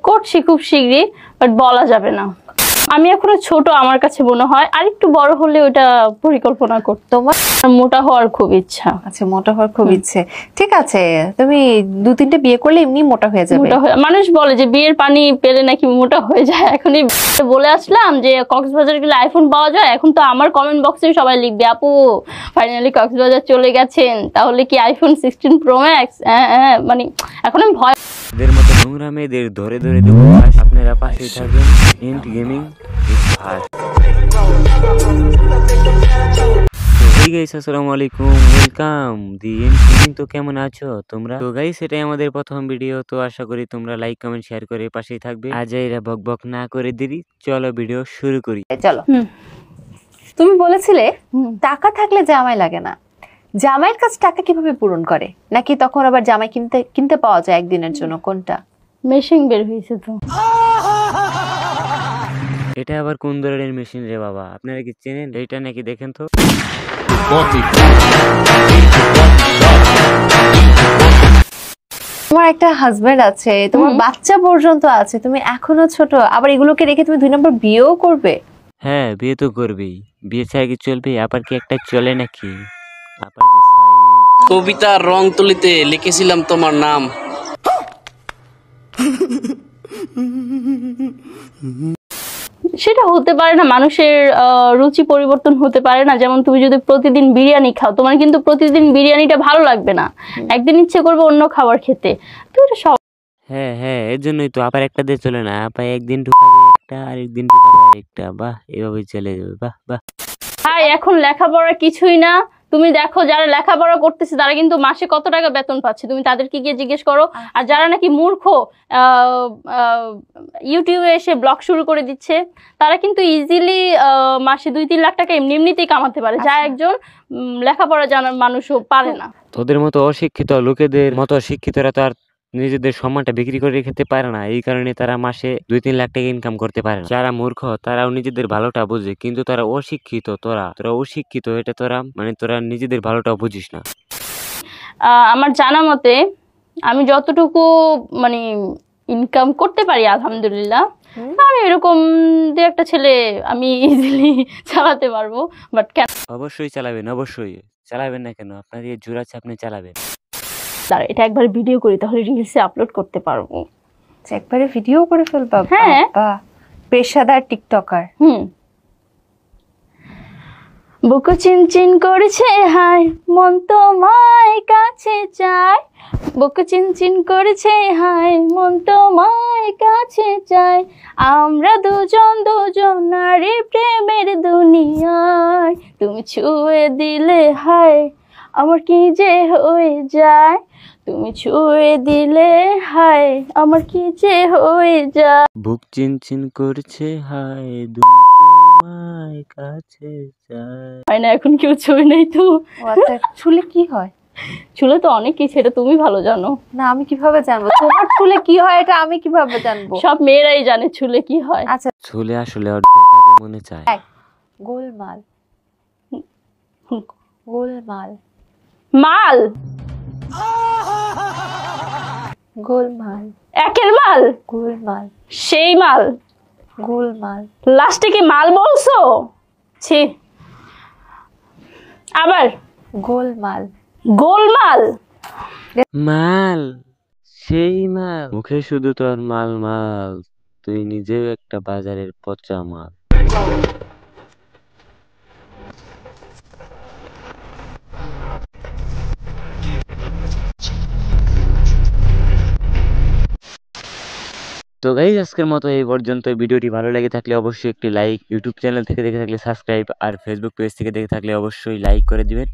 করছি খুব শীঘ্রই, বাট বলা যাবে না। আমি এখনো ছোট, আমার কাছে মনে হয় আর একটু বড় হলে ওটা পরিকল্পনা করতে। তোমার মোটা হওয়ার খুব ইচ্ছা। আচ্ছা, মোটা হওয়ার খুব ইচ্ছে। ঠিক আছে, তুমি 2-3টে বিয়ে করলে এমনি মোটা হয়ে যাবে। মানুষ বলে যে বিয়ের পানি পেলে নাকি মোটা হয়ে যায়। এখনই বলে আসলাম যে কক্সবাজার গেলে আইফোন পাওয়া যায়। এখন তো আমার কমেন্ট বক্সে সবাই লিখবে, আপু ফাইনালি কক্সবাজার চলে গেছেন, তাহলে কি আইফোন 16 প্রো ম্যাক্স? মানে এখন আমি ভয়। এদের মতো নোংরা মেয়েদের ধরে ধরে দেবো। আপনারা পাশেই থাকবেন। এন্ড গেমিং আসসালামু আলাইকুম, ওয়েলকাম দি এন্ড গেমিং। তো কেমন আছো তোমরা? তো গাইস, এটাই আমাদের প্রথম ভিডিও, তো আশা করি তোমরা লাইক কমেন্ট শেয়ার করে পাশেই থাকবে। আজ এরা বক বক না করে দেরি, চলো ভিডিও শুরু করি। চলো। তুমি বলেছিলে টাকা থাকলে জামাই লাগে না। জামাইয়ের কাছে টাকা কিভাবে পূরণ করে? নাকি তখন আবার জামাই কিনতে পাওয়া যায় একদিনের জন্য? কোনটা? মেশিন বের হয়েছে তো। এটা আবার কোন ধরনের মেশিন রে বাবা? আপনারা কি চেনেন এটা নাকি? দেখেন তো। তোমার একটা হাজবেন্ড আছে, তোমার বাচ্চা পর্যন্ত আছে, তুমি এখনো ছোট, আবার এগুলোকে রেখে তুমি 2 নম্বর বিয়েও করবে? হ্যাঁ, বিয়ে তো করবেই। বিয়ে ছাড়া কি চলবে? আবার কি একটা চলে নাকি? আবার যে কবিতার রং তুলিতে লিখেছিলাম তোমার নাম। সেটা হতে পারে না, মানুষের রুচি পরিবর্তন হতে পারে না। যেমন তুমি যদি প্রতিদিন বিরিয়ানি খাও, তোমার কিন্তু প্রতিদিন বিরিয়ানিটা ভালো লাগবে না, একদিন ইচ্ছে করবে অন্য খাবার খেতে। তো এটা সব। হ্যাঁ হ্যাঁ, এর জন্যই তো আবার একটা দিয়ে চলে না। আপা একদিন ঢুকাবে একটা, আরেকদিন ঢুকাবে আরেকটা। বাহ, এভাবেই চলে যাবে। বাহ বাহ। হ্যাঁ, এখন লেখাপড়া কিছুই না। তুমি দেখো যারা লেখাপড়া করতেছে তারা কিন্তু মাসে কত টাকা বেতন পাচ্ছে, তুমি তাদেরকে গিয়ে জিজ্ঞেস করো। আর যারা নাকি মূর্খ, ইউটিউবে এসে ব্লগ শুরু করে দিচ্ছে, তারা কিন্তু ইজিলি মাসে 2-3 লাখ টাকা এমনিতেই কামাতে পারে, যা একজন লেখাপড়া জানার মানুষও পারে না। তোদের মতো অশিক্ষিত লোকেদের মতো শিক্ষিতরা তো আর নিজেদের সম্মানটা বিক্রি করে খেতে পারে না। এই কারণে তারা মাসে 2-3 লাখ টাকা ইনকাম করতে পারে না। যারা মূর্খ তারাও নিজেদের ভালোটা বুঝে, কিন্তু তারা অশিক্ষিত। তোরা অশিক্ষিত, এটা তোরা নিজেদের ভালোটাও বুঝিস না। আমার জানা মতে আমি যতটুকু মানে ইনকাম করতে পারি আলহামদুলিল্লাহ, আমি এরকম 2-1টা ছেলে আমি ইজিলি চালাতে পারবো। বাট কেন? অবশ্যই চালাবেন, অবশ্যই চালাবেন না কেন? আপনার এই জোর আছে, আপনি চালাবেন। এটা একবার ভিডিও করি, তাহলে রিলসে আপলোড করতে পারবো। একবারে ভিডিও করে ফেলবা? হ্যাঁ, পেশাদার টিকটকার। বুকু চিনচিন করেছে হায়, মন তোমায় কাছে চায়। বুকু চিনচিন করেছে হায়, মন তোমায় কাছে চায়। আমরা দুজন নারী প্রেমের দুনিয়ায়। তুমি ছুঁয়ে দিলে হায়, আমার কি যে হয়ে যায়। তুমি ছুঁয়ে দিলে হায়, আমার কি যে হয়ে যায়। বুক চিনচিন করছে হায়, তোমায় কাছে চায়। হয় না, এখন কেউ ছুঁয়ে নেই তো। আচ্ছা, চুলে কি হয়? চুলে তো অনেক কিছু, এটা তুমি ভালো জানো। না, আমি কিভাবে জানবো তোমার চুলে কি হয়? এটা আমি কিভাবে জানবো? সব মেয়েরাই জানে চুলে কি হয়। আচ্ছা, চুলে আসলে অর্ধেক মনে চায়। গোলমাল। গোলমাল। মাল। গোলমাল। একের মাল। গোলমাল। সেই মাল। গোলমাল। লাস্টে কি মাল বলছো? ছি। আবার গোলমাল। গোলমাল। মাল, সেই মাল। মুখে শুধু তোর মাল মাল, তুই নিজেও একটা বাজারের পচা মাল। তো গাইস, আজকের মতো এই পর্যন্ত। ভিডিওটি ভালো লেগে থাকলে অবশ্যই একটি লাইক, ইউটিউব চ্যানেল থেকে দেখে থাকলে সাবস্ক্রাইব, আর ফেসবুক পেজ থেকে দেখে থাকলে অবশ্যই লাইক করে দিবেন।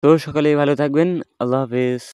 তো সকালেই ভালো থাকবেন। আল্লাহ হাফেজ।